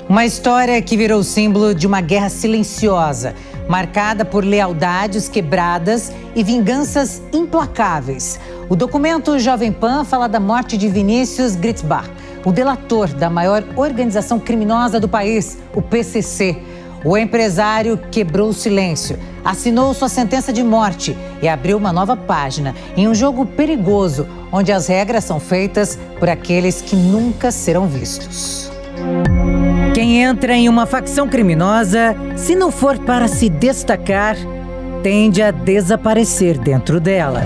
Uma história que virou símbolo de uma guerra silenciosa, marcada por lealdades quebradas e vinganças implacáveis. O documento Jovem Pan fala da morte de Vinícius Gritzbach, o delator da maior organização criminosa do país, o PCC. O empresário quebrou o silêncio, assinou sua sentença de morte e abriu uma nova página em um jogo perigoso, onde as regras são feitas por aqueles que nunca serão vistos. Quem entra em uma facção criminosa, se não for para se destacar, tende a desaparecer dentro dela.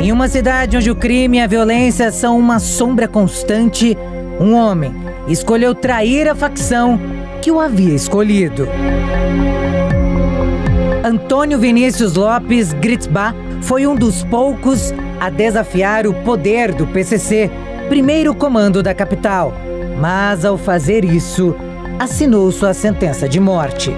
Em uma cidade onde o crime e a violência são uma sombra constante, um homem escolheu trair a facção que o havia escolhido. Antônio Vinícius Lopes Gritzbach foi um dos poucos a desafiar o poder do PCC, primeiro comando da capital. Mas, ao fazer isso, assinou sua sentença de morte.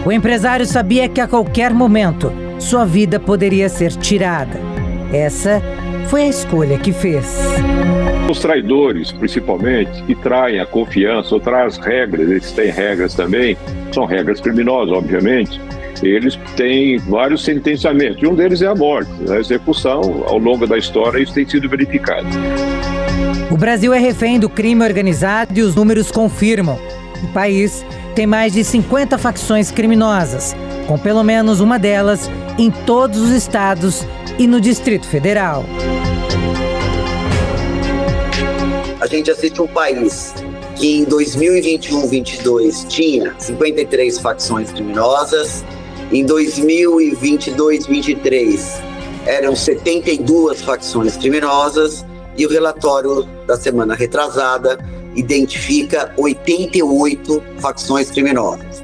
O empresário sabia que a qualquer momento sua vida poderia ser tirada. Essa foi a escolha que fez. Os traidores, principalmente, que traem a confiança ou traem as regras, eles têm regras também, são regras criminosas, obviamente, eles têm vários sentenciamentos, e um deles é a morte. A execução, ao longo da história, isso tem sido verificado. O Brasil é refém do crime organizado e os números confirmam. O país tem mais de 50 facções criminosas, com pelo menos uma delas em todos os estados e no Distrito Federal. A gente assiste um país que em 2021-22 tinha 53 facções criminosas, em 2022-23 eram 72 facções criminosas e o relatório da semana retrasada identifica 88 facções criminosas.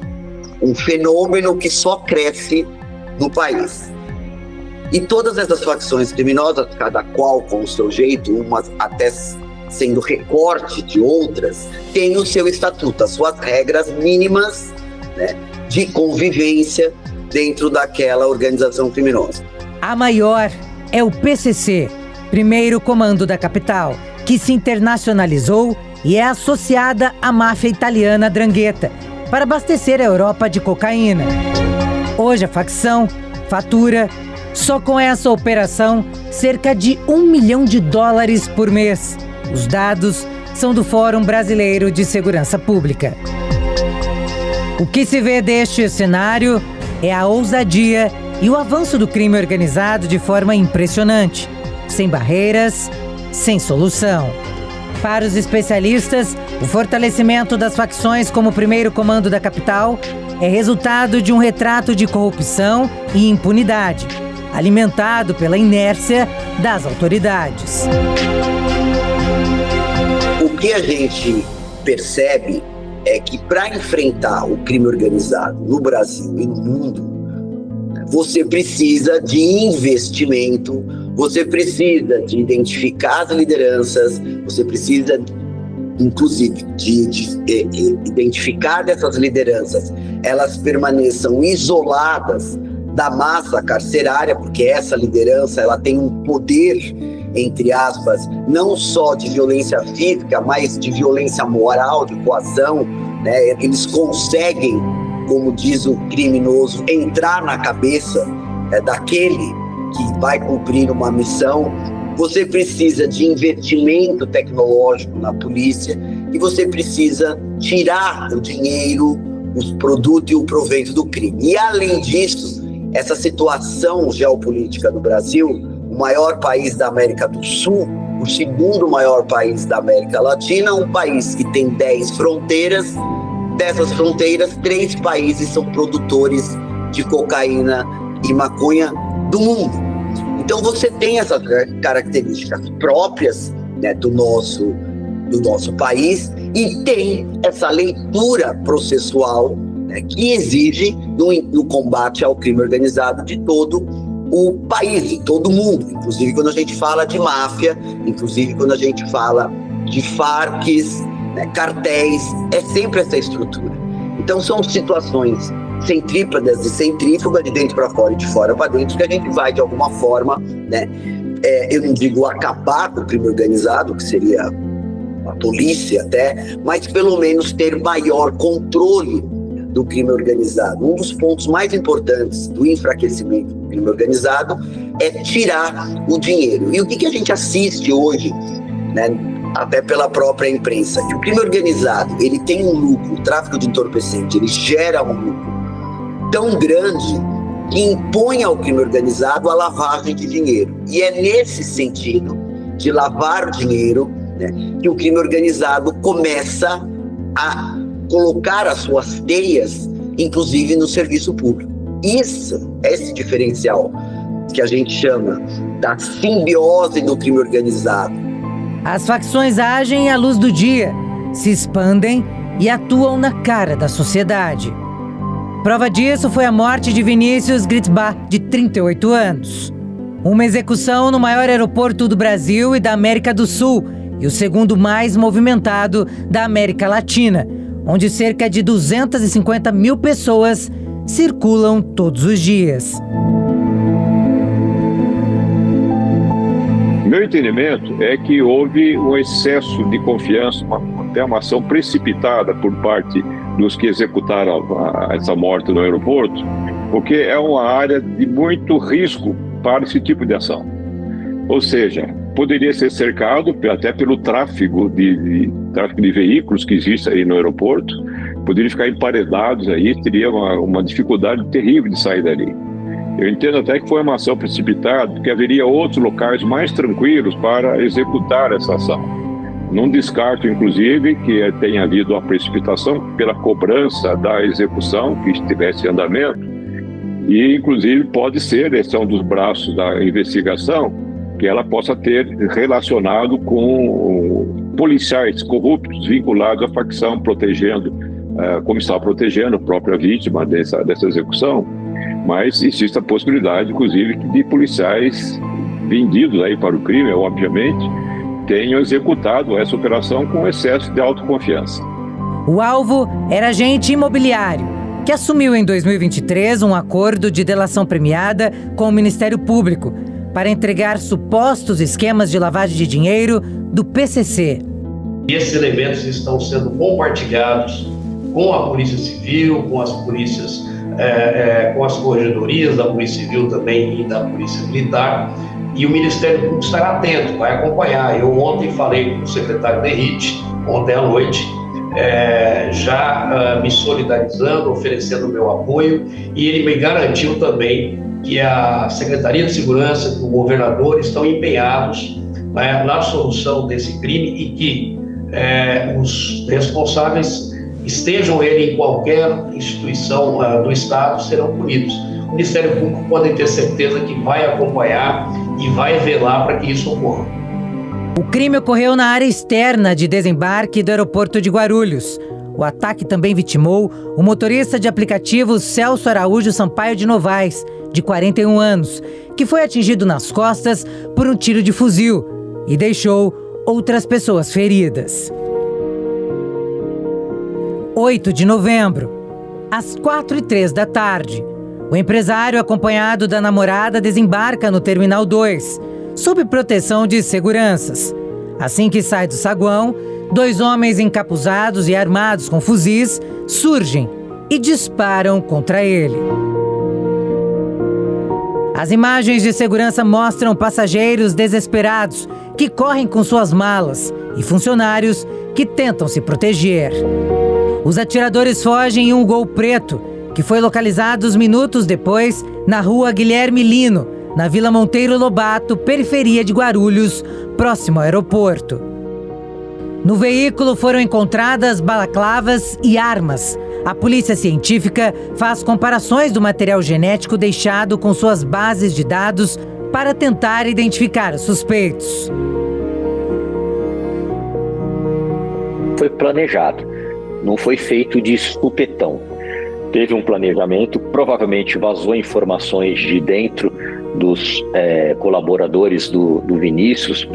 Um fenômeno que só cresce no país. E todas essas facções criminosas, cada qual com o seu jeito, umas até sendo recorte de outras, tem o seu estatuto, as suas regras mínimas, né, de convivência dentro daquela organização criminosa. A maior é o PCC, primeiro comando da capital, que se internacionalizou e é associada à máfia italiana 'Ndrangheta, para abastecer a Europa de cocaína. Hoje a facção fatura, só com essa operação, cerca de $1 milhão por mês. Os dados são do Fórum Brasileiro de Segurança Pública. O que se vê deste cenário é a ousadia e o avanço do crime organizado de forma impressionante, sem barreiras, sem solução. Para os especialistas, o fortalecimento das facções como primeiro comando da capital é resultado de um retrato de corrupção e impunidade, alimentado pela inércia das autoridades. O que a gente percebe é que para enfrentar o crime organizado no Brasil e no mundo, você precisa de investimento, você precisa de identificar as lideranças, você precisa, inclusive, de identificar dessas lideranças, elas permaneçam isoladas da massa carcerária, porque essa liderança ela tem um poder, entre aspas, não só de violência física, mas de violência moral, de coação, né? Eles conseguem, como diz o criminoso, entrar na cabeça daquele que vai cumprir uma missão. Você precisa de investimento tecnológico na polícia e você precisa tirar o dinheiro, os produtos e o proveito do crime. E além disso, essa situação geopolítica do Brasil, o maior país da América do Sul, o segundo maior país da América Latina, um país que tem 10 fronteiras. Dessas fronteiras, 3 países são produtores de cocaína e maconha do mundo. Então você tem essas características próprias, né, do nosso país e tem essa leitura processual, né, que exige no combate ao crime organizado de todo o país, de todo o mundo. Inclusive quando a gente fala de máfia, inclusive quando a gente fala de Farcs, né, cartéis, é sempre essa estrutura. Então são situações centrípedas e centrífugas, de dentro para fora e de fora para dentro, que a gente vai de alguma forma, né, eu não digo acabar com o crime organizado, que seria uma tolice até, mas pelo menos ter maior controle do crime organizado. Um dos pontos mais importantes do enfraquecimento do crime organizado é tirar o dinheiro. E o que a gente assiste hoje, né, até pela própria imprensa, que o crime organizado, ele tem um lucro, o tráfico de entorpecente, ele gera um lucro tão grande que impõe ao crime organizado a lavagem de dinheiro. E é nesse sentido de lavar dinheiro, né, que o crime organizado começa a colocar as suas teias, inclusive no serviço público. Esse diferencial que a gente chama da simbiose do crime organizado. As facções agem à luz do dia, se expandem e atuam na cara da sociedade. Prova disso foi a morte de Vinícius Gritzbach, de 38 anos. Uma execução no maior aeroporto do Brasil e da América do Sul, e o segundo mais movimentado da América Latina, onde cerca de 250 mil pessoas circulam todos os dias. Meu entendimento é que houve um excesso de confiança, até uma ação precipitada por parte dos que executaram essa morte no aeroporto, porque é uma área de muito risco para esse tipo de ação. Ou seja, poderia ser cercado até pelo tráfego de veículos que existe aí no aeroporto, poderia ficar emparedados aí, teria uma dificuldade terrível de sair dali. Eu entendo até que foi uma ação precipitada, porque haveria outros locais mais tranquilos para executar essa ação. Não descarto, inclusive, que tenha havido uma precipitação pela cobrança da execução que estivesse em andamento, e, inclusive, pode ser, esse é um dos braços da investigação, que ela possa ter relacionado com policiais corruptos vinculados à facção, protegendo, como estava protegendo a própria vítima dessa execução. Mas existe a possibilidade, inclusive, de policiais vendidos aí para o crime, obviamente, tenham executado essa operação com excesso de autoconfiança. O alvo era agente imobiliário, que assumiu em 2023 um acordo de delação premiada com o Ministério Público para entregar supostos esquemas de lavagem de dinheiro do PCC. Esses elementos estão sendo compartilhados com a Polícia Civil, com as polícias, com as corregedorias da Polícia Civil também e da Polícia Militar, e o Ministério Público estará atento, vai acompanhar. Eu ontem falei com o secretário Derrite, ontem à noite, já me solidarizando, oferecendo o meu apoio, e ele me garantiu também que a Secretaria de Segurança e o governador estão empenhados na solução desse crime e que os responsáveis, estejam ele em qualquer instituição do Estado, serão punidos. O Ministério Público pode ter certeza que vai acompanhar e vai velar para que isso ocorra. O crime ocorreu na área externa de desembarque do aeroporto de Guarulhos. O ataque também vitimou o motorista de aplicativo Celso Araújo Sampaio de Novaes, de 41 anos, que foi atingido nas costas por um tiro de fuzil e deixou outras pessoas feridas. 8 de novembro, às 4h03 da tarde, o empresário acompanhado da namorada desembarca no Terminal 2, sob proteção de seguranças. Assim que sai do saguão, 2 homens encapuzados e armados com fuzis surgem e disparam contra ele. As imagens de segurança mostram passageiros desesperados que correm com suas malas e funcionários que tentam se proteger. Os atiradores fogem em um Gol preto, que foi localizado minutos depois na rua Guilherme Lino, na Vila Monteiro Lobato, periferia de Guarulhos, próximo ao aeroporto. No veículo foram encontradas balaclavas e armas. A polícia científica faz comparações do material genético deixado com suas bases de dados para tentar identificar os suspeitos. Foi planejado, não foi feito de supetão. Teve um planejamento, provavelmente vazou informações de dentro dos colaboradores do Vinícius,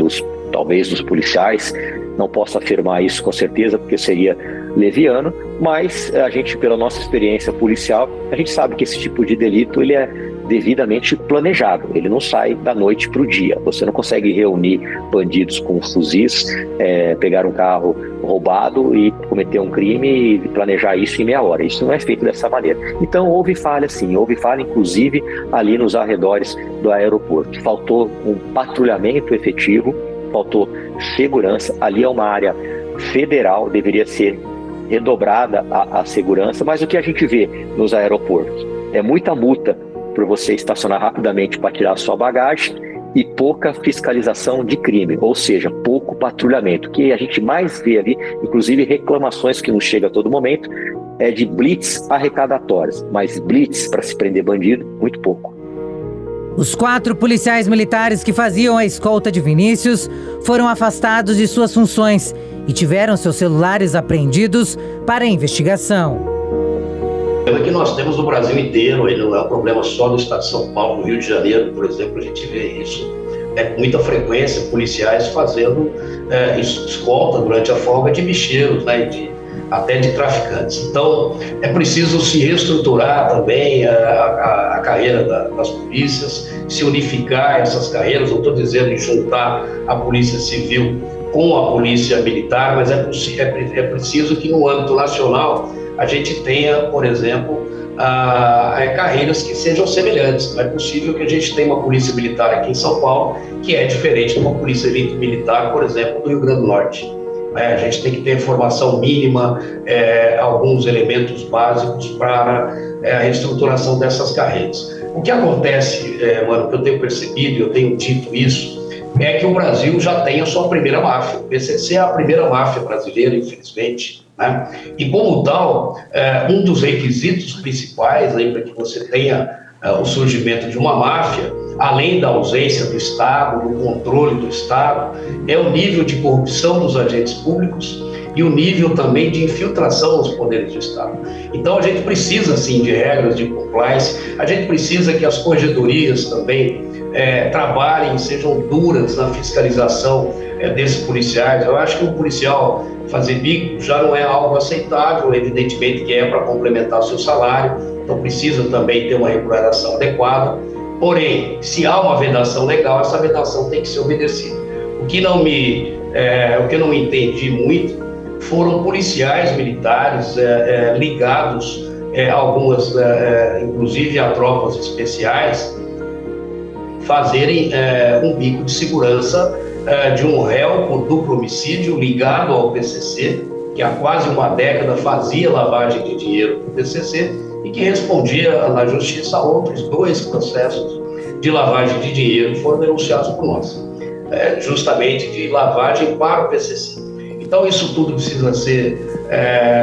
talvez dos policiais. Não posso afirmar isso com certeza, porque seria leviano, mas a gente, pela nossa experiência policial, a gente sabe que esse tipo de delito ele é devidamente planejado. Ele não sai da noite para o dia. Você não consegue reunir bandidos com fuzis, pegar um carro roubado e cometer um crime e planejar isso em meia hora. Isso não é feito dessa maneira. Então houve falha sim, houve falha inclusive ali nos arredores do aeroporto. Faltou um patrulhamento efetivo, faltou segurança. Ali é uma área federal, deveria ser redobrada a segurança, mas o que a gente vê nos aeroportos é muita multa por você estacionar rapidamente para tirar a sua bagagem e pouca fiscalização de crime, ou seja, pouco patrulhamento. O que a gente mais vê ali, inclusive reclamações que nos chegam a todo momento, é de blitz arrecadatórias, mas blitz para se prender bandido, muito pouco. Os 4 policiais militares que faziam a escolta de Vinícius foram afastados de suas funções e tiveram seus celulares apreendidos para a investigação. O problema que nós temos no Brasil inteiro, ele não é um problema só no estado de São Paulo, no Rio de Janeiro, por exemplo, a gente vê isso com muita frequência, policiais fazendo escolta durante a folga de bicheiros, né, até de traficantes. Então, é preciso se reestruturar também a carreira das polícias, se unificar essas carreiras. Não estou dizendo em juntar a polícia civil com a polícia militar, mas é preciso que no âmbito nacional a gente tenha, por exemplo, carreiras que sejam semelhantes. Não é possível que a gente tenha uma polícia militar aqui em São Paulo que é diferente de uma polícia militar, por exemplo, do Rio Grande do Norte. A gente tem que ter formação mínima, alguns elementos básicos para a reestruturação dessas carreiras. O que acontece, mano, que eu tenho percebido, eu tenho dito isso, é que o Brasil já tem a sua primeira máfia. O PCC é a primeira máfia brasileira, infelizmente, né? E como tal, um dos requisitos principais para que você tenha o surgimento de uma máfia, além da ausência do Estado, do controle do Estado, é o nível de corrupção dos agentes públicos e o nível também de infiltração nos poderes do Estado. Então a gente precisa sim de regras de compliance, a gente precisa que as corregedorias também trabalhem, sejam duras na fiscalização desses policiais. Eu acho que o policial fazer bico já não é algo aceitável, evidentemente que é para complementar o seu salário, então precisa também ter uma remuneração adequada. Porém, se há uma vedação legal, essa vedação tem que ser obedecida. O que não entendi muito foram policiais militares ligados algumas, inclusive a tropas especiais, fazerem um bico de segurança de um réu por duplo homicídio ligado ao PCC, que há quase uma década fazia lavagem de dinheiro para o PCC e que respondia na justiça a outros 2 processos de lavagem de dinheiro foram denunciados por nós, justamente de lavagem para o PCC. Então isso tudo precisa ser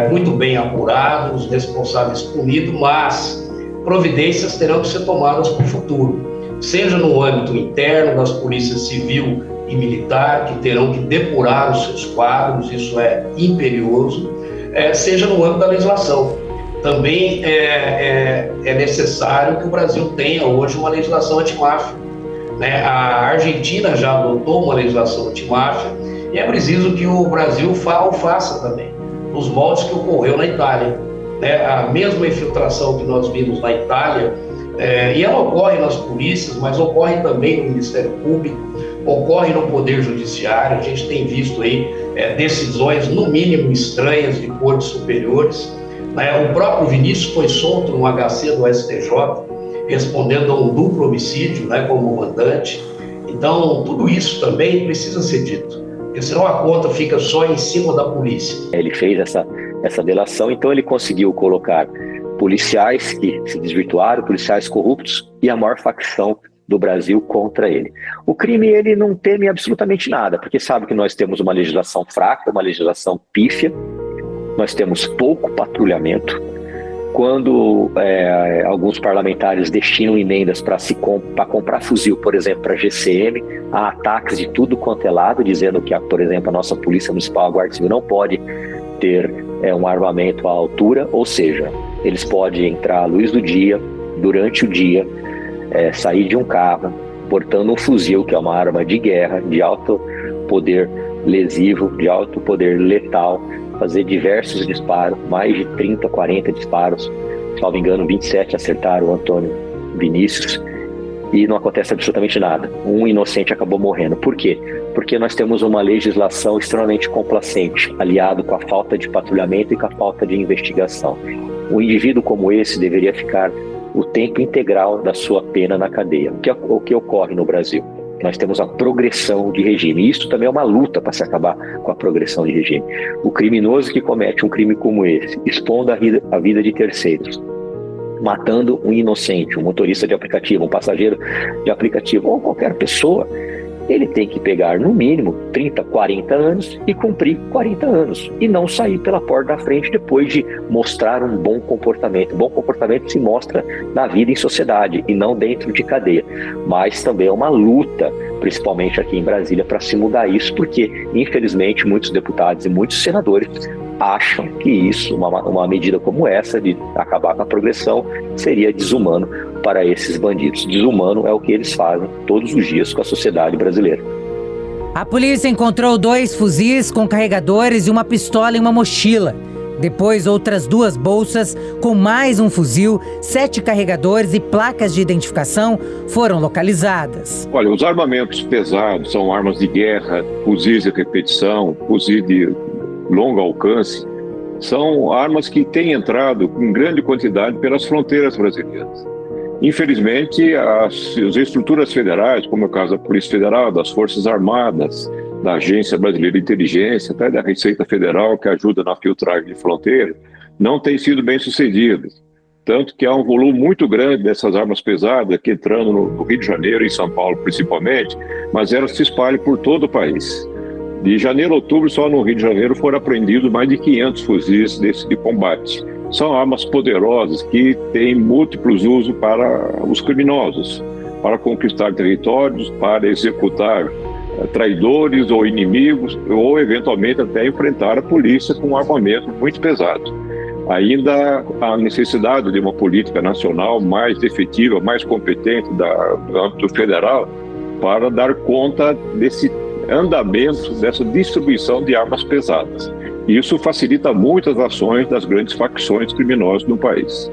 muito bem apurado, os responsáveis punidos, mas providências terão que ser tomadas para o futuro, seja no âmbito interno das polícias civil e militar, que terão que depurar os seus quadros, isso é imperioso, seja no âmbito da legislação. Também é necessário que o Brasil tenha hoje uma legislação antimáfia, né? A Argentina já adotou uma legislação antimáfia e é preciso que o Brasil faça também, nos moldes que ocorreu na Itália, né? A mesma infiltração que nós vimos na Itália, e ela ocorre nas polícias, mas ocorre também no Ministério Público, ocorre no Poder Judiciário. A gente tem visto aí decisões, no mínimo, estranhas de cortes superiores. O próprio Vinícius foi solto no HC do STJ, respondendo a um duplo homicídio, como mandante. Então, tudo isso também precisa ser dito, porque senão a conta fica só em cima da polícia. Ele fez essa delação, então ele conseguiu colocar policiais que se desvirtuaram, policiais corruptos e a maior facção do Brasil contra ele. O crime, ele não teme absolutamente nada, porque sabe que nós temos uma legislação fraca, uma legislação pífia, nós temos pouco patrulhamento. Quando alguns parlamentares destinam emendas para comprar fuzil, por exemplo, para GCM, há ataques de tudo quanto é lado, dizendo que, por exemplo, a nossa Polícia Municipal, a Guarda Civil, não pode ter um armamento à altura, ou seja, eles podem entrar à luz do dia, durante o dia, sair de um carro, portando um fuzil, que é uma arma de guerra, de alto poder lesivo, de alto poder letal, fazer diversos disparos, mais de 30, 40 disparos, se não me engano, 27 acertaram o Antônio Vinícius, e não acontece absolutamente nada. Um inocente acabou morrendo. Por quê? Porque nós temos uma legislação extremamente complacente, aliado com a falta de patrulhamento e com a falta de investigação. Um indivíduo como esse deveria ficar o tempo integral da sua pena na cadeia. O que ocorre no Brasil? Nós temos a progressão de regime. Isso também é uma luta para se acabar com a progressão de regime. O criminoso que comete um crime como esse, expondo a vida de terceiros, matando um inocente, um motorista de aplicativo, um passageiro de aplicativo ou qualquer pessoa, ele tem que pegar no mínimo 30, 40 anos e cumprir 40 anos e não sair pela porta da frente depois de mostrar um bom comportamento. Bom comportamento se mostra na vida em sociedade e não dentro de cadeia. Mas também é uma luta, principalmente aqui em Brasília, para se mudar isso, porque infelizmente muitos deputados e muitos senadores acham que isso, uma medida como essa, de acabar com a progressão, seria desumano para esses bandidos. Desumano é o que eles fazem todos os dias com a sociedade brasileira. A polícia encontrou 2 fuzis com carregadores e uma pistola em uma mochila. Depois, outras 2 bolsas com mais um fuzil, 7 carregadores e placas de identificação foram localizadas. Olha, os armamentos pesados são armas de guerra, fuzis de repetição, fuzis de longo alcance, são armas que têm entrado em grande quantidade pelas fronteiras brasileiras. Infelizmente, as estruturas federais, como é o caso da Polícia Federal, das Forças Armadas, da Agência Brasileira de Inteligência, até da Receita Federal, que ajuda na filtragem de fronteira, não têm sido bem sucedidas. Tanto que há um volume muito grande dessas armas pesadas aqui entrando no Rio de Janeiro e em São Paulo principalmente, mas elas se espalham por todo o país. De janeiro a outubro, só no Rio de Janeiro foram apreendidos mais de 500 fuzis de combate. São armas poderosas que têm múltiplos usos para os criminosos, para conquistar territórios, para executar traidores ou inimigos, ou eventualmente até enfrentar a polícia com um armamento muito pesado. Ainda há necessidade de uma política nacional mais efetiva, mais competente do âmbito federal, para dar conta desse andamento, dessa distribuição de armas pesadas. Isso facilita muito as ações das grandes facções criminosas no país.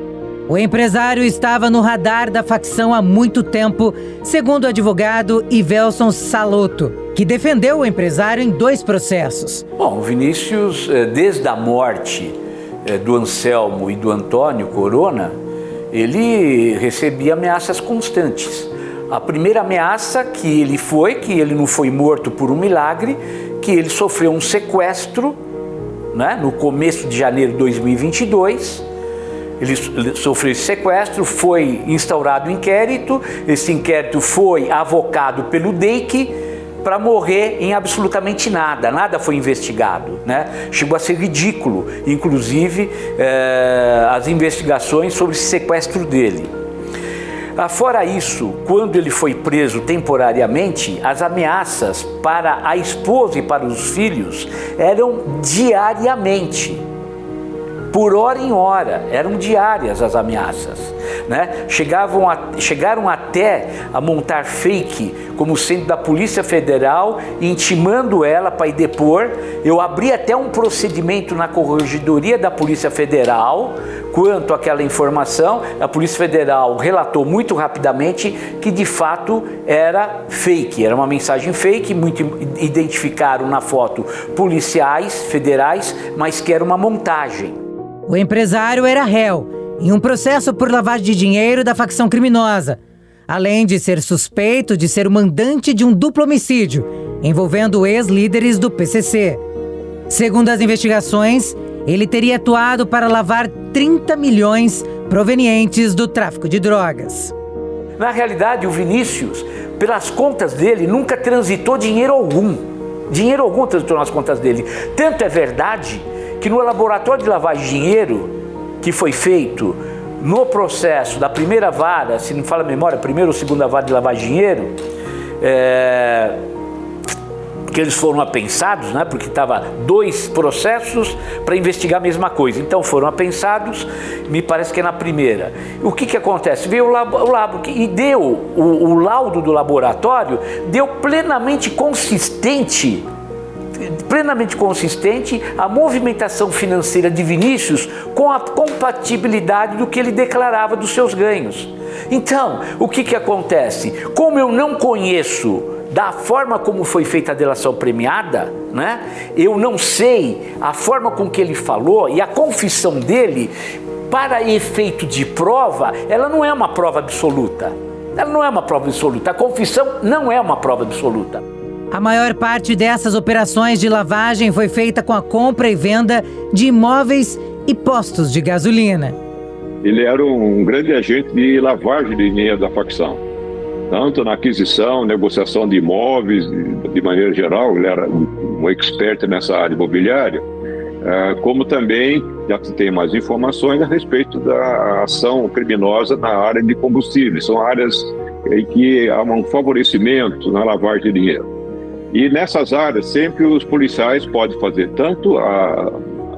O empresário estava no radar da facção há muito tempo, segundo o advogado Ivelson Salotto, que defendeu o empresário em 2 processos. Bom, o Vinícius, desde a morte do Anselmo e do Antônio Corona, ele recebia ameaças constantes. A primeira ameaça que ele não foi morto por um milagre, que ele sofreu um sequestro, né, no começo de janeiro de 2022. Ele sofreu esse sequestro, foi instaurado um inquérito, esse inquérito foi avocado pelo DEIC para morrer em absolutamente nada foi investigado, né? Chegou a ser ridículo, inclusive, as investigações sobre esse sequestro dele. Fora isso, quando ele foi preso temporariamente, as ameaças para a esposa e para os filhos eram diariamente. Por hora em hora, eram diárias as ameaças, né? Chegaram até a montar fake como sendo da Polícia Federal, intimando ela para ir depor. Eu abri até um procedimento na Corregedoria da Polícia Federal quanto àquela informação. A Polícia Federal relatou muito rapidamente que de fato era fake, era uma mensagem fake, muito identificaram na foto policiais federais, mas que era uma montagem. O empresário era réu em um processo por lavagem de dinheiro da facção criminosa, além de ser suspeito de ser o mandante de um duplo homicídio, envolvendo ex-líderes do PCC. Segundo as investigações, ele teria atuado para lavar 30 milhões provenientes do tráfico de drogas. Na realidade, o Vinícius, pelas contas dele, nunca transitou dinheiro algum. Dinheiro algum transitou nas contas dele. Tanto é verdade que no laboratório de lavagem de dinheiro que foi feito no processo da primeira vara, se não fala a memória, primeira ou segunda vara de lavagem de dinheiro, que eles foram apensados, né, porque estava 2 processos para investigar a mesma coisa, então foram apensados, me parece que é na primeira. O que acontece? Veio o labo e deu, o laudo do laboratório deu plenamente consistente plenamente consistente a movimentação financeira de Vinícius com a compatibilidade do que ele declarava dos seus ganhos. Então, o que acontece? Como eu não conheço da forma como foi feita a delação premiada, né? Eu não sei a forma com que ele falou, e a confissão dele, para efeito de prova, ela não é uma prova absoluta. Ela não é uma prova absoluta. A confissão não é uma prova absoluta. A maior parte dessas operações de lavagem foi feita com a compra e venda de imóveis e postos de gasolina. Ele era um grande agente de lavagem de dinheiro da facção, tanto na aquisição, negociação de imóveis, de maneira geral. Ele era um expert nessa área imobiliária, como também já tem mais informações a respeito da ação criminosa na área de combustíveis. São áreas em que há um favorecimento na lavagem de dinheiro. E nessas áreas, sempre os policiais podem fazer tanto a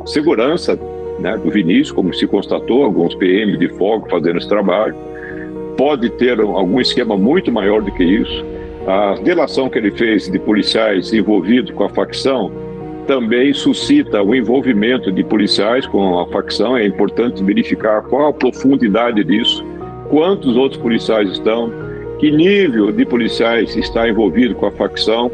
segurança, né, do Vinícius, como se constatou, alguns PM de folga fazendo esse trabalho. Pode ter algum esquema muito maior do que isso. A delação que ele fez de policiais envolvidos com a facção também suscita o envolvimento de policiais com a facção. É importante verificar qual a profundidade disso, quantos outros policiais estão, que nível de policiais está envolvido com a facção,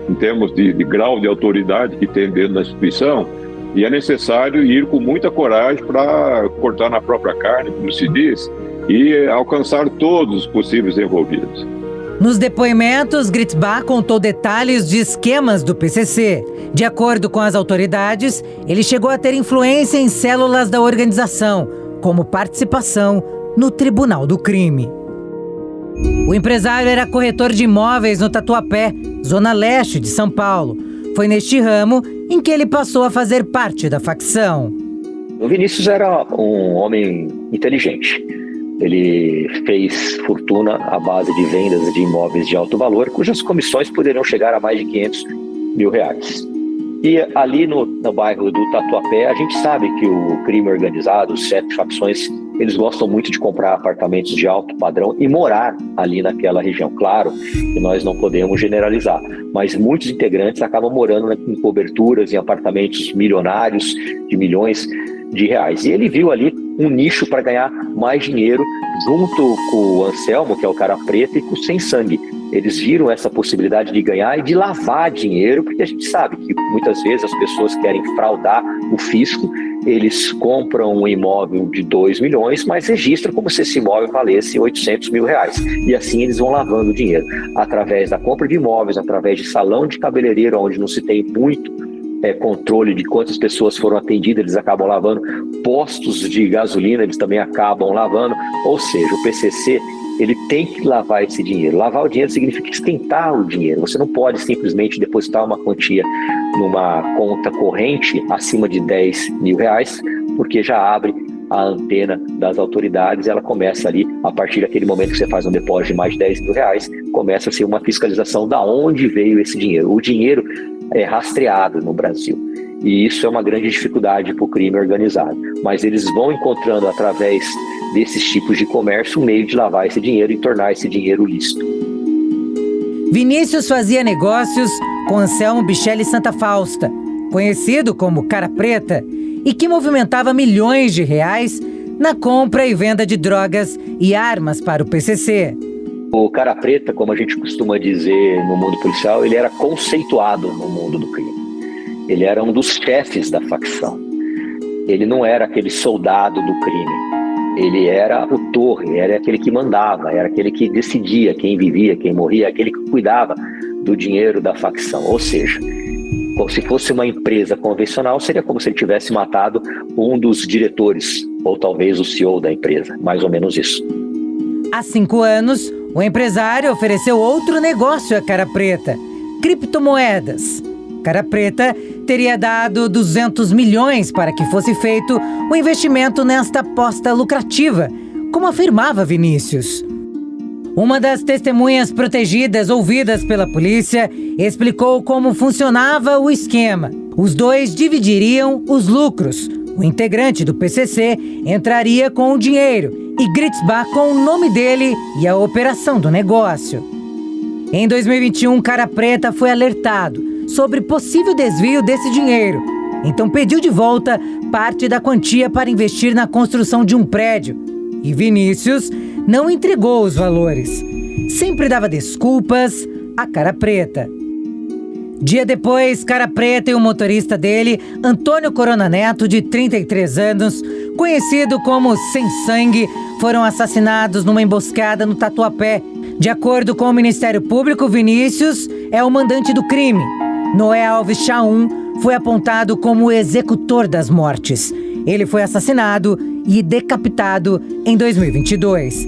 em termos de grau de autoridade que tem dentro da instituição, e é necessário ir com muita coragem para cortar na própria carne, como se diz, e alcançar todos os possíveis envolvidos. Nos depoimentos, Gritzbach contou detalhes de esquemas do PCC. De acordo com as autoridades, ele chegou a ter influência em células da organização, como participação no Tribunal do Crime. O empresário era corretor de imóveis no Tatuapé, zona leste de São Paulo. Foi neste ramo em que ele passou a fazer parte da facção. O Vinícius era um homem inteligente. Ele fez fortuna à base de vendas de imóveis de alto valor, cujas comissões poderiam chegar a mais de R$500 mil. E ali no bairro do Tatuapé, a gente sabe que o crime organizado, os 7 facções, eles gostam muito de comprar apartamentos de alto padrão e morar ali naquela região. Claro que nós não podemos generalizar, mas muitos integrantes acabam morando em coberturas, em apartamentos milionários, de milhões de reais. E ele viu ali um nicho para ganhar mais dinheiro, junto com o Anselmo, que é o cara preto, e com o Sem Sangue. Eles viram essa possibilidade de ganhar e de lavar dinheiro, porque a gente sabe que muitas vezes as pessoas querem fraudar o fisco. Eles compram um imóvel de 2 milhões, mas registram como se esse imóvel valesse R$800 mil. E assim eles vão lavando dinheiro, através da compra de imóveis, através de salão de cabeleireiro, onde não se tem muito controle de quantas pessoas foram atendidas, eles acabam lavando. Postos de gasolina, eles também acabam lavando. Ou seja, o PCC, ele tem que lavar esse dinheiro. Lavar o dinheiro significa esquentar o dinheiro. Você não pode simplesmente depositar uma quantia numa conta corrente acima de R$10 mil, porque já abre a antena das autoridades. Ela começa ali, a partir daquele momento que você faz um depósito de mais de R$10 mil, começa a ser uma fiscalização da onde veio esse dinheiro. O dinheiro é rastreado no Brasil. E isso é uma grande dificuldade para o crime organizado. Mas eles vão encontrando, através desses tipos de comércio, um meio de lavar esse dinheiro e tornar esse dinheiro lícito. Vinícius fazia negócios com Anselmo Bichelli Santa Fausta, conhecido como Cara Preta, e que movimentava milhões de reais na compra e venda de drogas e armas para o PCC. O Cara Preta, como a gente costuma dizer no mundo policial, ele era conceituado no mundo do crime. Ele era um dos chefes da facção. Ele não era aquele soldado do crime. Ele era o torre, era aquele que mandava, era aquele que decidia quem vivia, quem morria, aquele que cuidava do dinheiro da facção. Ou seja, como se fosse uma empresa convencional, seria como se ele tivesse matado um dos diretores, ou talvez o CEO da empresa, mais ou menos isso. Há 5 anos, o empresário ofereceu outro negócio a Cara Preta: criptomoedas. Cara Preta teria dado 200 milhões para que fosse feito o investimento nesta aposta lucrativa, como afirmava Vinícius. Uma das testemunhas protegidas ouvidas pela polícia explicou como funcionava o esquema. Os dois dividiriam os lucros. O integrante do PCC entraria com o dinheiro e Gritzbach com o nome dele e a operação do negócio. Em 2021, Cara Preta foi alertado sobre possível desvio desse dinheiro. Então pediu de volta parte da quantia para investir na construção de um prédio. E Vinícius não entregou os valores. Sempre dava desculpas a Cara Preta. Dia depois, Cara Preta e o motorista dele, Antônio Corona Neto, de 33 anos, conhecido como Sem Sangue, foram assassinados numa emboscada no Tatuapé. De acordo com o Ministério Público, Vinícius é o mandante do crime. Noé Alves Chaum foi apontado como o executor das mortes. Ele foi assassinado e decapitado em 2022.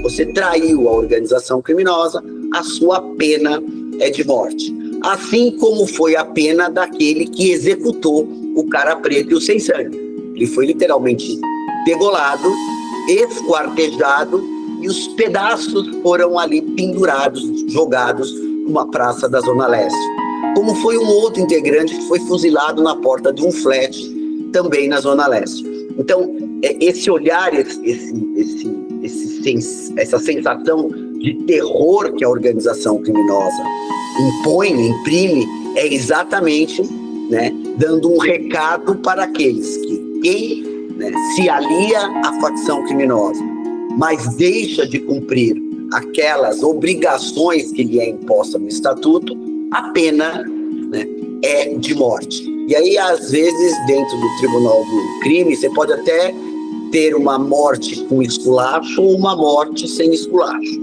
Você traiu a organização criminosa, a sua pena é de morte. Assim como foi a pena daquele que executou o Cara Preta e o Sem Sangue. Ele foi literalmente degolado, esquartejado e os pedaços foram ali pendurados, jogados numa praça da Zona Leste. Como foi um outro integrante que foi fuzilado na porta de um flat, também na Zona Leste. Então, esse olhar, essa sensação de terror que a organização criminosa impõe, imprime, é exatamente, né, dando um recado para aqueles que quem, né, se alia à facção criminosa, mas deixa de cumprir aquelas obrigações que lhe é imposta no Estatuto, a pena, né, é de morte. E aí, às vezes, dentro do Tribunal do Crime, você pode até ter uma morte com esculacho ou uma morte sem esculacho.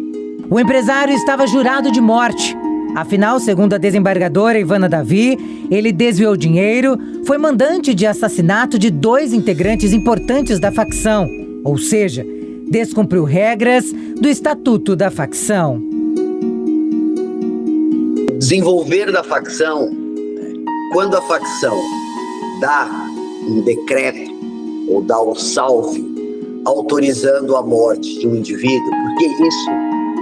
O empresário estava jurado de morte. Afinal, segundo a desembargadora Ivana Davi, ele desviou dinheiro, foi mandante de assassinato de 2 integrantes importantes da facção, ou seja, descumpriu regras do Estatuto da facção. Desenvolver da facção, quando a facção dá um decreto ou dá um salve autorizando a morte de um indivíduo, porque isso,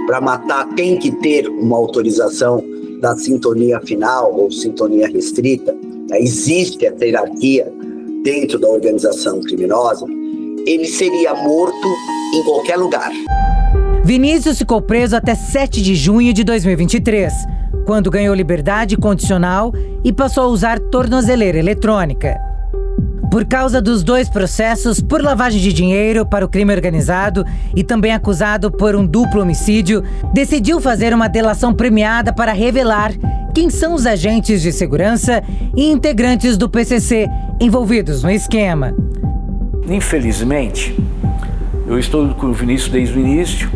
para matar, tem que ter uma autorização da sintonia final ou sintonia restrita, existe essa hierarquia dentro da organização criminosa, ele seria morto em qualquer lugar. Vinícius ficou preso até 7 de junho de 2023, quando ganhou liberdade condicional e passou a usar tornozeleira eletrônica. Por causa dos 2 processos por lavagem de dinheiro para o crime organizado e também acusado por um duplo homicídio, decidiu fazer uma delação premiada para revelar quem são os agentes de segurança e integrantes do PCC envolvidos no esquema. Infelizmente, eu estou com o Vinícius desde o início,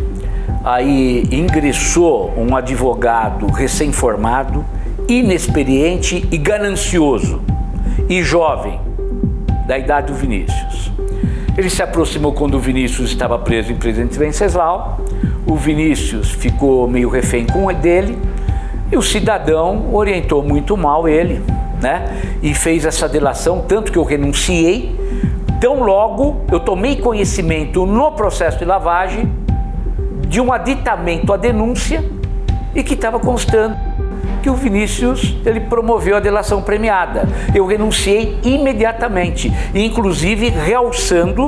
aí ingressou um advogado recém-formado, inexperiente e ganancioso, e jovem, da idade do Vinícius. Ele se aproximou quando o Vinícius estava preso em Presidente Venceslau, o Vinícius ficou meio refém dele, e o cidadão orientou muito mal ele, né? E fez essa delação, tanto que eu renunciei. Tão logo eu tomei conhecimento no processo de lavagem de um aditamento à denúncia e que estava constando que o Vinícius ele promoveu a delação premiada. Eu renunciei imediatamente, inclusive realçando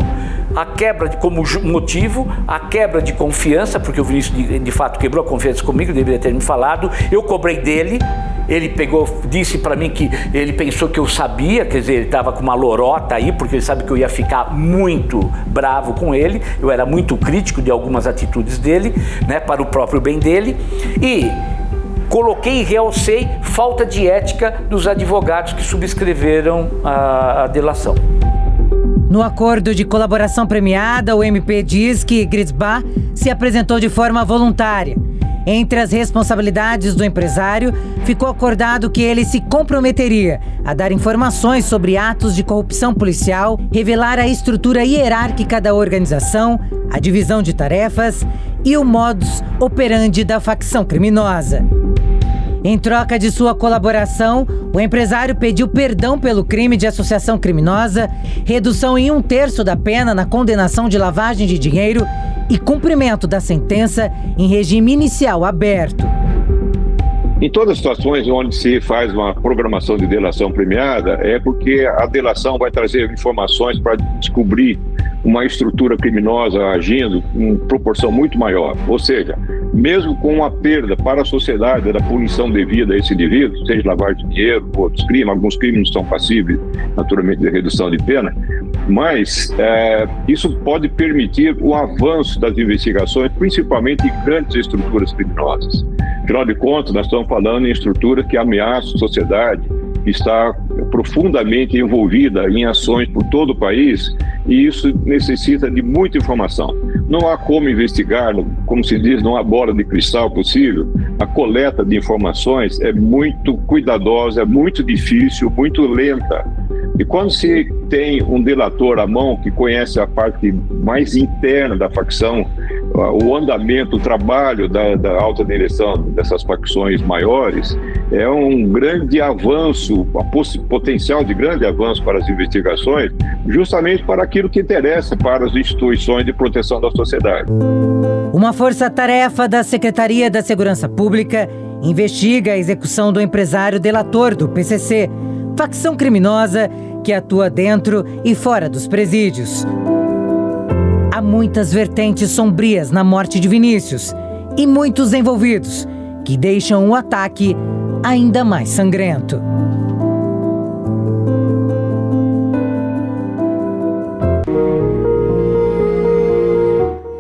a quebra como motivo, a quebra de confiança, porque o Vinícius de fato quebrou a confiança comigo, deveria ter me falado, eu cobrei dele. Ele disse para mim que ele pensou que eu sabia, quer dizer, ele estava com uma lorota aí, porque ele sabe que eu ia ficar muito bravo com ele, eu era muito crítico de algumas atitudes dele, né, para o próprio bem dele, e coloquei e realcei falta de ética dos advogados que subscreveram a delação. No acordo de colaboração premiada, o MP diz que Gritzbach se apresentou de forma voluntária. Entre as responsabilidades do empresário, ficou acordado que ele se comprometeria a dar informações sobre atos de corrupção policial, revelar a estrutura hierárquica da organização, a divisão de tarefas e o modus operandi da facção criminosa. Em troca de sua colaboração, o empresário pediu perdão pelo crime de associação criminosa, redução em 1/3 da pena na condenação de lavagem de dinheiro e cumprimento da sentença em regime inicial aberto. Em todas as situações onde se faz uma programação de delação premiada, é porque a delação vai trazer informações para descobrir uma estrutura criminosa agindo em proporção muito maior. Ou seja, mesmo com a perda para a sociedade da punição devida a esse indivíduo, seja lavagem de dinheiro, outros crimes, alguns crimes não são passíveis, naturalmente, de redução de pena, mas isso pode permitir o avanço das investigações, principalmente em grandes estruturas criminosas. Afinal de contas, nós estamos falando em estruturas que ameaçam a sociedade, que está profundamente envolvida em ações por todo o país, e isso necessita de muita informação. Não há como investigar, como se diz, não há bola de cristal possível. A coleta de informações é muito cuidadosa, é muito difícil, muito lenta. E quando se tem um delator à mão que conhece a parte mais interna da facção, o andamento, o trabalho da alta direção dessas facções maiores, é um grande avanço, potencial de grande avanço para as investigações, justamente para aquilo que interessa para as instituições de proteção da sociedade. Uma força-tarefa da Secretaria da Segurança Pública investiga a execução do empresário delator do PCC, facção criminosa que atua dentro e fora dos presídios. Há muitas vertentes sombrias na morte de Vinícius e muitos envolvidos que deixam o ataque ainda mais sangrento.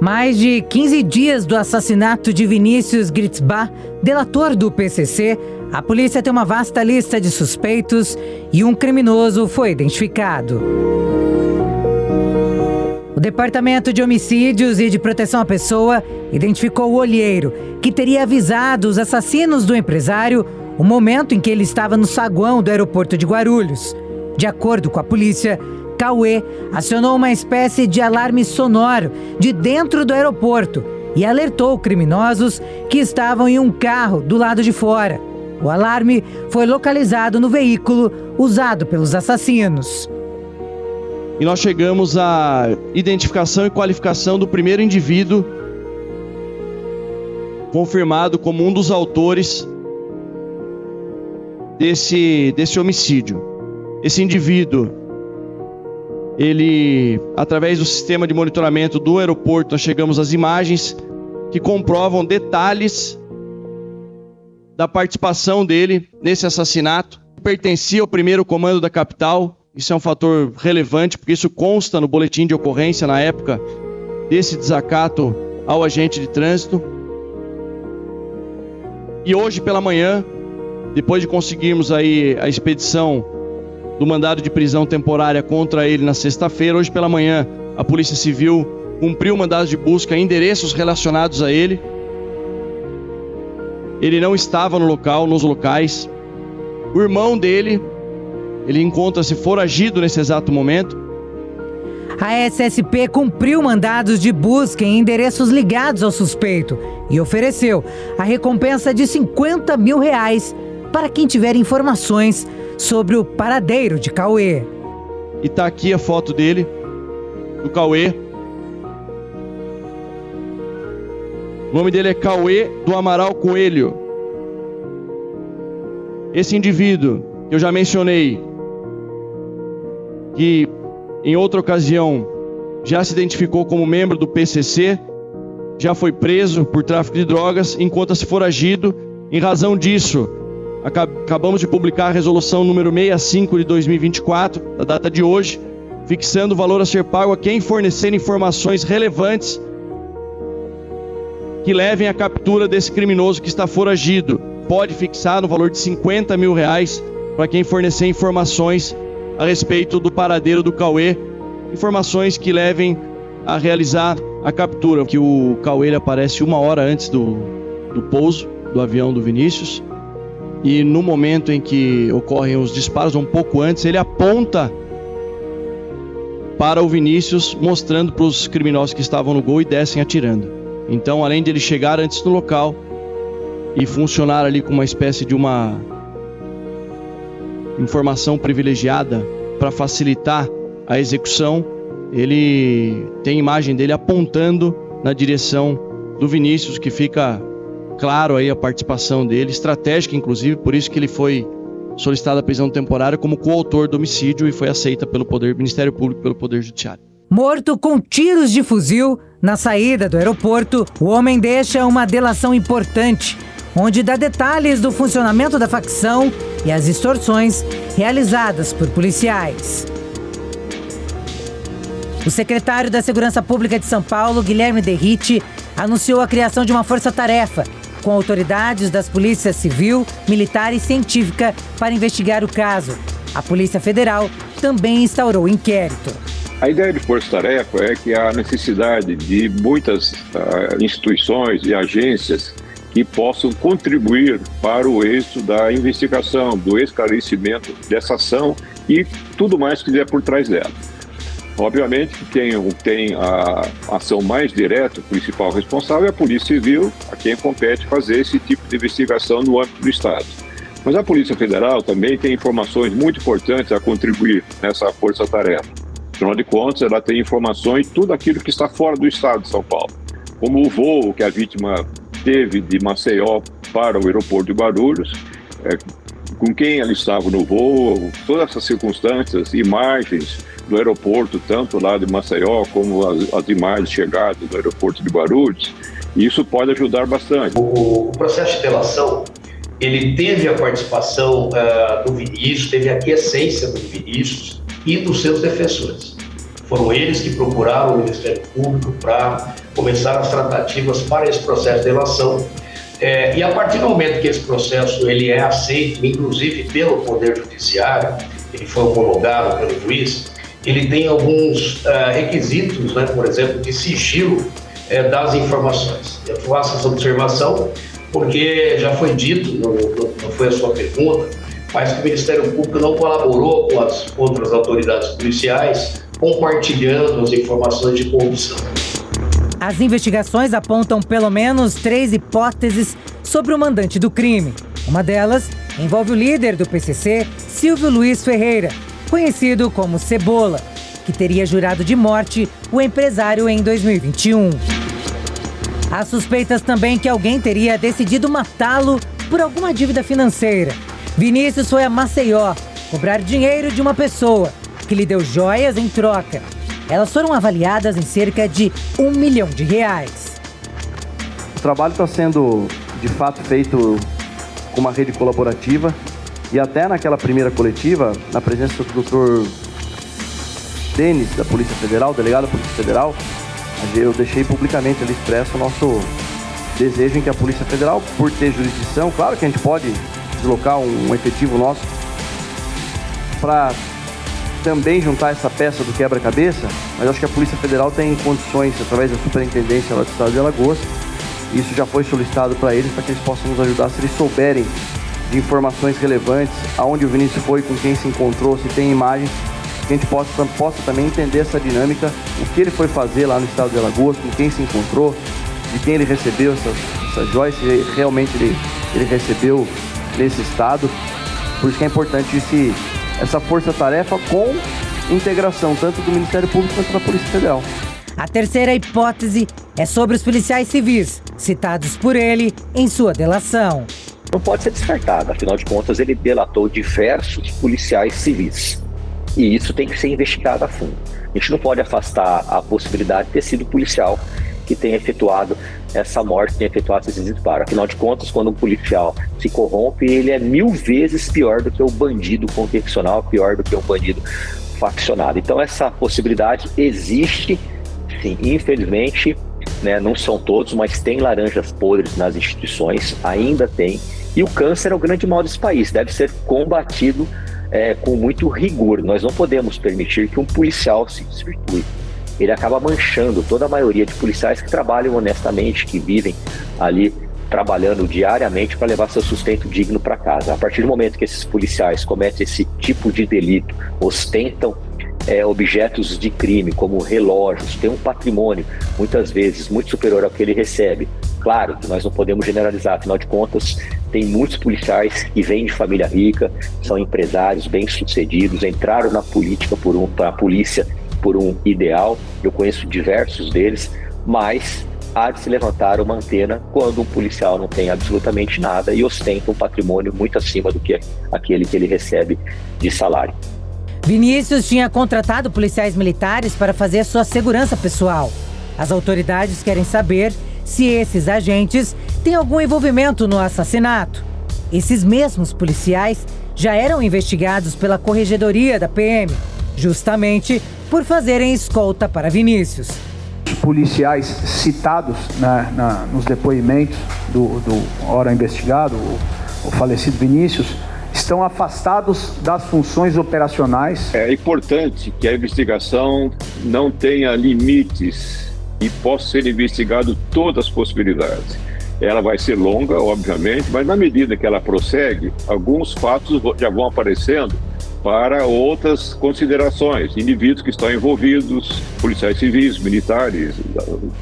Mais de 15 dias do assassinato de Vinícius Gritzbach, delator do PCC, a polícia tem uma vasta lista de suspeitos e um criminoso foi identificado. O Departamento de Homicídios e de Proteção à Pessoa identificou o olheiro, que teria avisado os assassinos do empresário o momento em que ele estava no saguão do aeroporto de Guarulhos. De acordo com a polícia, Cauê acionou uma espécie de alarme sonoro de dentro do aeroporto e alertou criminosos que estavam em um carro do lado de fora. O alarme foi localizado no veículo usado pelos assassinos. E nós chegamos à identificação e qualificação do primeiro indivíduo confirmado como um dos autores desse homicídio. Esse indivíduo, ele, através do sistema de monitoramento do aeroporto, nós chegamos às imagens que comprovam detalhes da participação dele nesse assassinato. Pertencia ao primeiro comando da capital. Isso é um fator relevante, porque isso consta no boletim de ocorrência na época desse desacato ao agente de trânsito. E hoje pela manhã, depois de conseguirmos aí a expedição do mandado de prisão temporária contra ele na sexta-feira, hoje pela manhã a Polícia Civil cumpriu o mandado de busca em endereços relacionados a ele. Ele não estava no local, nos locais. O irmão dele, ele encontra-se foragido nesse exato momento. A SSP cumpriu mandados de busca em endereços ligados ao suspeito e ofereceu a recompensa de R$50 mil para quem tiver informações sobre o paradeiro de Cauê. E tá aqui a foto dele, do Cauê. O nome dele é Cauê do Amaral Coelho. Esse indivíduo, que eu já mencionei, que em outra ocasião já se identificou como membro do PCC, já foi preso por tráfico de drogas, encontra-se foragido. Em razão disso, acabamos de publicar a resolução número 65 de 2024, da data de hoje, fixando o valor a ser pago a quem fornecer informações relevantes que levem à captura desse criminoso que está foragido. Pode fixar no valor de R$50 mil para quem fornecer informações a respeito do paradeiro do Cauê, informações que levem a realizar a captura. Que o Cauê aparece 1 hora antes do pouso do avião do Vinícius, e no momento em que ocorrem os disparos, um pouco antes, ele aponta para o Vinícius, mostrando para os criminosos que estavam no gol e descem atirando. Então, além de ele chegar antes no local e funcionar ali como uma espécie de uma informação privilegiada para facilitar a execução, ele tem imagem dele apontando na direção do Vinícius, que fica claro aí a participação dele, estratégica inclusive, por isso que ele foi solicitado a prisão temporária como coautor do homicídio e foi aceita pelo Ministério Público e pelo Poder Judiciário. Morto com tiros de fuzil, na saída do aeroporto, o homem deixa uma delação importante, onde dá detalhes do funcionamento da facção e as extorsões realizadas por policiais. O secretário da Segurança Pública de São Paulo, Guilherme Derrite, anunciou a criação de uma força-tarefa com autoridades das polícias civil, militar e científica para investigar o caso. A Polícia Federal também instaurou inquérito. A ideia de força-tarefa é que há necessidade de muitas instituições e agências que possam contribuir para o êxito da investigação, do esclarecimento dessa ação e tudo mais que vier por trás dela. Obviamente que quem tem a ação mais direta, o principal responsável é a Polícia Civil, a quem compete fazer esse tipo de investigação no âmbito do Estado. Mas a Polícia Federal também tem informações muito importantes a contribuir nessa força-tarefa. Afinal de contas, ela tem informações de tudo aquilo que está fora do Estado de São Paulo, como o voo que a vítima teve de Maceió para o aeroporto de Guarulhos, com quem ela estava no voo, todas essas circunstâncias, imagens do aeroporto, tanto lá de Maceió como as imagens chegadas do aeroporto de Guarulhos, e isso pode ajudar bastante. O processo de delação, ele teve a participação do Vinícius, teve a quiescência do Vinícius e dos seus defensores. Foram eles que procuraram o Ministério Público para começar as tratativas para esse processo de delação. E a partir do momento que esse processo ele é aceito, inclusive pelo Poder Judiciário, ele foi homologado pelo juiz, ele tem alguns requisitos, né, por exemplo, de sigilo das informações. Eu faço essa observação porque já foi dito, não foi a sua pergunta, mas que o Ministério Público não colaborou com as outras autoridades policiais, compartilhando as informações de corrupção. As investigações apontam pelo menos 3 hipóteses sobre o mandante do crime. Uma delas envolve o líder do PCC, Silvio Luiz Ferreira, conhecido como Cebola, que teria jurado de morte o empresário em 2021. Há suspeitas também que alguém teria decidido matá-lo por alguma dívida financeira. Vinícius foi a Maceió cobrar dinheiro de uma pessoa que lhe deu joias em troca. Elas foram avaliadas em cerca de R$1 milhão. O trabalho está sendo, de fato, feito com uma rede colaborativa e até naquela primeira coletiva, na presença do Dr. Denis, da Polícia Federal, delegado da Polícia Federal, eu deixei publicamente ali expresso o nosso desejo em que a Polícia Federal, por ter jurisdição, claro que a gente pode deslocar um efetivo nosso para também juntar essa peça do quebra-cabeça, mas acho que a Polícia Federal tem condições, através da superintendência lá do estado de Alagoas, isso já foi solicitado para eles, para que eles possam nos ajudar, se eles souberem de informações relevantes, aonde o Vinícius foi, com quem se encontrou, se tem imagens, que a gente possa também entender essa dinâmica, o que ele foi fazer lá no estado de Alagoas, com quem se encontrou, de quem ele recebeu essa joia, se realmente ele recebeu nesse estado. Por isso que é importante essa força-tarefa com integração tanto do Ministério Público quanto da Polícia Federal. A terceira hipótese é sobre os policiais civis, citados por ele em sua delação. Não pode ser descartado, afinal de contas ele delatou diversos policiais civis. E isso tem que ser investigado a fundo. A gente não pode afastar a possibilidade de ter sido policial que tenha efetuado essa morte, tenha efetuado esse disparo. Afinal de contas, quando um policial se corrompe, ele é 1000 vezes pior do que o bandido convencional, pior do que o bandido faccionado. Então essa possibilidade existe, sim, infelizmente, né, não são todos, mas tem laranjas podres nas instituições, ainda tem. E o câncer é o grande mal desse país, deve ser combatido com muito rigor. Nós não podemos permitir que um policial se desvirtue. Ele acaba manchando toda a maioria de policiais que trabalham honestamente, que vivem ali trabalhando diariamente para levar seu sustento digno para casa. A partir do momento que esses policiais cometem esse tipo de delito, ostentam objetos de crime, como relógios, têm um patrimônio, muitas vezes, muito superior ao que ele recebe. Claro que nós não podemos generalizar, afinal de contas, tem muitos policiais que vêm de família rica, são empresários bem-sucedidos, entraram na política para a polícia por um ideal. Eu conheço diversos deles, mas há de se levantar uma antena quando um policial não tem absolutamente nada e ostenta um patrimônio muito acima do que aquele que ele recebe de salário. Vinícius tinha contratado policiais militares para fazer sua segurança pessoal. As autoridades querem saber se esses agentes têm algum envolvimento no assassinato. Esses mesmos policiais já eram investigados pela Corregedoria da PM, justamente por fazerem escolta para Vinícius. Os policiais citados nos depoimentos do ora investigado, o falecido Vinícius, estão afastados das funções operacionais. É importante que a investigação não tenha limites e possa ser investigado todas as possibilidades. Ela vai ser longa, obviamente, mas na medida que ela prossegue, alguns fatos já vão aparecendo para outras considerações. Indivíduos que estão envolvidos, policiais civis, militares,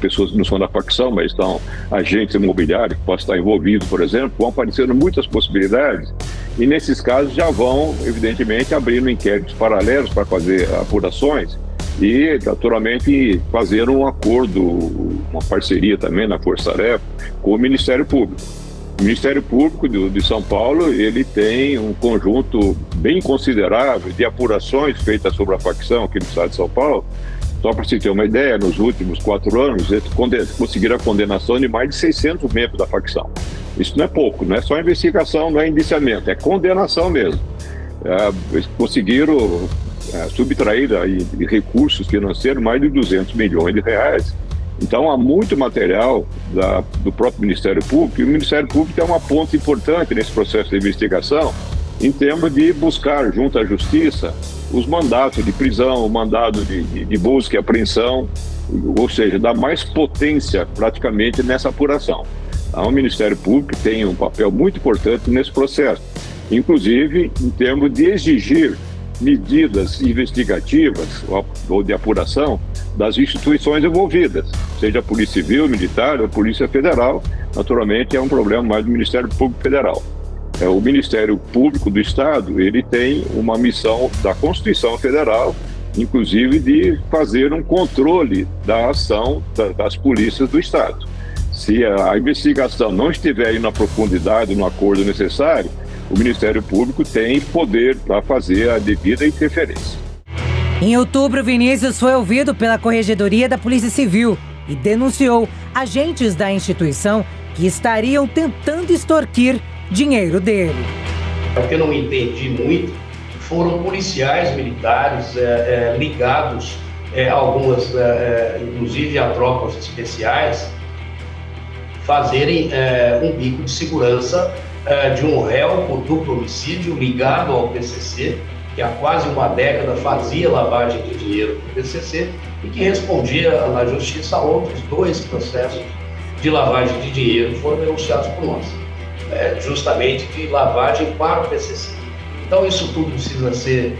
pessoas que não são da facção, mas estão agentes imobiliários que possam estar envolvidos, por exemplo, vão aparecendo muitas possibilidades e nesses casos já vão, evidentemente, abrindo inquéritos paralelos para fazer apurações e, naturalmente, fazer um acordo, uma parceria também na Força Tarefa com o Ministério Público. O Ministério Público de São Paulo, ele tem um conjunto bem considerável de apurações feitas sobre a facção aqui no estado de São Paulo. Só para se ter uma ideia, nos últimos 4 anos, eles conseguiram a condenação de mais de 600 membros da facção. Isso não é pouco, não é só investigação, não é indiciamento, é condenação mesmo. Eles conseguiram subtrair de recursos financeiros mais de 200 milhões de reais. Então, há muito material do próprio Ministério Público, e o Ministério Público é uma ponta importante nesse processo de investigação, em termos de buscar, junto à Justiça, os mandatos de prisão, o mandado de busca e apreensão, ou seja, dar mais potência, praticamente, nessa apuração. Então, o Ministério Público tem um papel muito importante nesse processo, inclusive em termos de exigir medidas investigativas ou de apuração das instituições envolvidas, seja a Polícia Civil, Militar ou Polícia Federal. Naturalmente, é um problema mais do Ministério Público Federal. O Ministério Público do Estado, ele tem uma missão da Constituição Federal, inclusive de fazer um controle da ação das polícias do Estado. Se a investigação não estiver indo na profundidade, no acordo necessário, o Ministério Público tem poder para fazer a devida interferência. Em outubro, Vinícius foi ouvido pela Corregedoria da Polícia Civil e denunciou agentes da instituição que estariam tentando extorquir dinheiro dele. O que eu não entendi muito foram policiais militares ligados, algumas, inclusive a tropas especiais, fazerem um bico de segurança de um réu por duplo homicídio ligado ao PCC, que há quase uma década fazia lavagem de dinheiro para o PCC e que respondia na Justiça a outros 2 processos de lavagem de dinheiro foram denunciados por nós, justamente de lavagem para o PCC. Então isso tudo precisa ser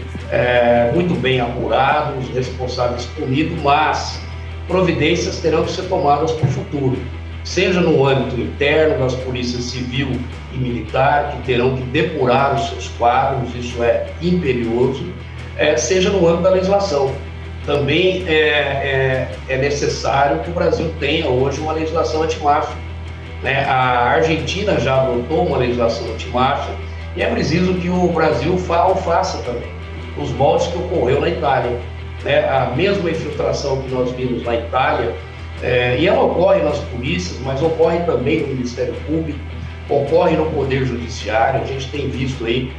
muito bem apurado, os responsáveis punidos, mas providências terão que ser tomadas para o futuro, seja no âmbito interno das polícias civil e militar, que terão que depurar os seus quadros, isso é imperioso, seja no âmbito da legislação. Também é necessário que o Brasil tenha hoje uma legislação antimáfia. A Argentina já adotou uma legislação antimáfia e é preciso que o Brasil faça também, os moldes que ocorreu na Itália. A mesma infiltração que nós vimos na Itália, e ela ocorre nas polícias, mas ocorre também no Ministério Público, ocorre no Poder Judiciário. A gente tem visto aí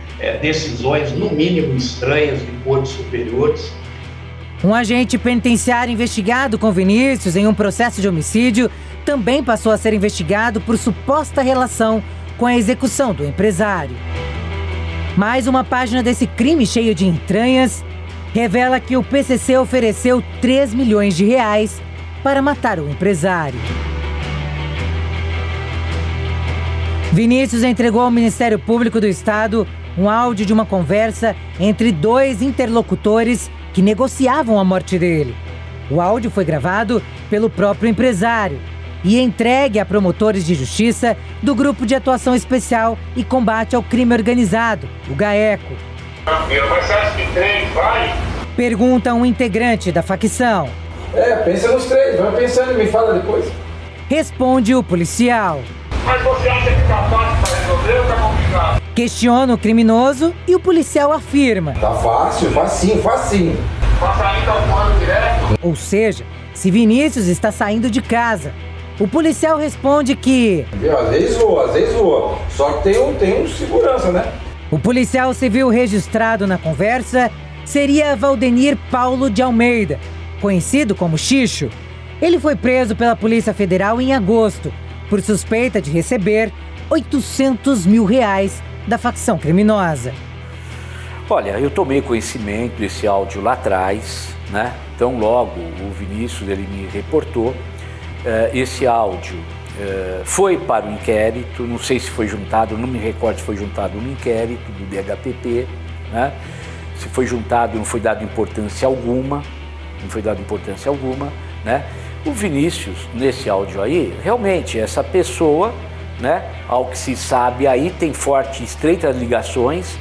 decisões, no mínimo, estranhas de cortes superiores. Um agente penitenciário investigado com Vinícius em um processo de homicídio também passou a ser investigado por suposta relação com a execução do empresário. Mais uma página desse crime cheio de entranhas revela que o PCC ofereceu 3 milhões de reais para matar o empresário. Vinícius entregou ao Ministério Público do Estado um áudio de uma conversa entre 2 interlocutores que negociavam a morte dele. O áudio foi gravado pelo próprio empresário e entregue a promotores de justiça do Grupo de Atuação Especial e Combate ao Crime Organizado, o GAECO. Mas você acha que 3 vai? Pergunta um integrante da facção. Pensa nos 3, vai pensando e me fala depois. Responde o policial. Mas você acha que tá fácil para resolver ou tá complicado? Questiona o criminoso e o policial afirma. Tá fácil, facinho. Passa ainda o plano direto. Ou seja, se Vinícius está saindo de casa. O policial responde que... Às vezes voa. Só que tem um segurança, né? O policial civil registrado na conversa seria Valdenir Paulo de Almeida, conhecido como Xixo. Ele foi preso pela Polícia Federal em agosto por suspeita de receber R$800 mil da facção criminosa. Olha, eu tomei conhecimento desse áudio lá atrás, né? Então logo o Vinícius ele me reportou. Esse áudio foi para o inquérito, não sei se foi juntado, não me recordo se foi juntado no inquérito do DHPP, né? Se foi juntado, não foi dado importância alguma, né? O Vinícius, nesse áudio aí, realmente essa pessoa, né, ao que se sabe aí, tem fortes e estreitas ligações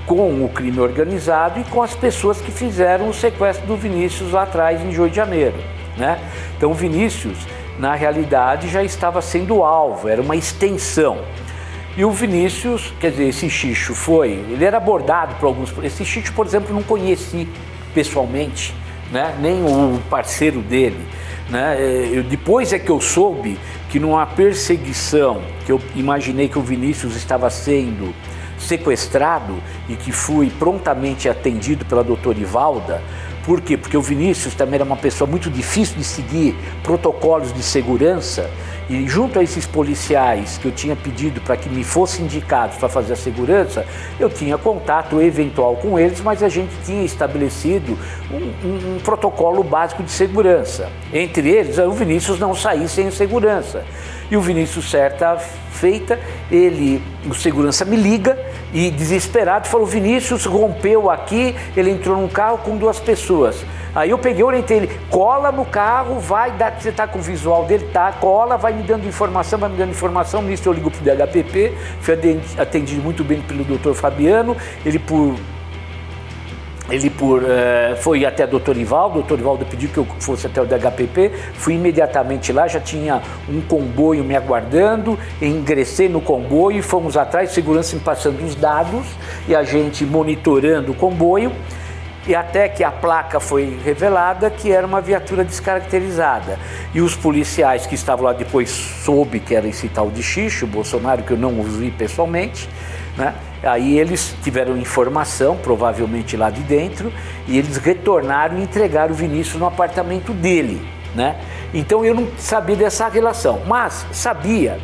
com o crime organizado e com as pessoas que fizeram o sequestro do Vinícius lá atrás em Rio de Janeiro, né? Então o Vinícius, na realidade, já estava sendo alvo, era uma extensão. E o Vinícius, quer dizer, esse Xixo ele era abordado por alguns... Esse Xixo, por exemplo, não conheci pessoalmente, né? Nem o parceiro dele, né? Depois é que eu soube que numa perseguição, que eu imaginei que o Vinícius estava sendo sequestrado e que fui prontamente atendido pela doutora Ivalda. Por quê? Porque o Vinícius também era uma pessoa muito difícil de seguir protocolos de segurança e junto a esses policiais que eu tinha pedido para que me fossem indicados para fazer a segurança, eu tinha contato eventual com eles, mas a gente tinha estabelecido um protocolo básico de segurança. Entre eles, o Vinícius não sair sem segurança. E o Vinícius, certa feita, o segurança me liga e desesperado falou: Vinícius rompeu aqui, ele entrou num carro com 2 pessoas. Aí eu peguei, orientei ele: cola no carro, você tá com o visual dele, tá, cola, vai me dando informação, nisso eu ligo pro DHPP, fui atendido muito bem pelo doutor Fabiano, ele foi até a doutora Ivaldo, o doutor Ivaldo pediu que eu fosse até o DHPP, fui imediatamente lá, já tinha um comboio me aguardando, ingressei no comboio e fomos atrás, segurança me passando os dados e a gente monitorando o comboio, e até que a placa foi revelada que era uma viatura descaracterizada. E os policiais que estavam lá depois soube que era esse tal de Xixo, Bolsonaro, que eu não os vi pessoalmente, né? Aí eles tiveram informação, provavelmente lá de dentro, e eles retornaram e entregaram o Vinícius no apartamento dele, né? Então eu não sabia dessa relação, mas sabia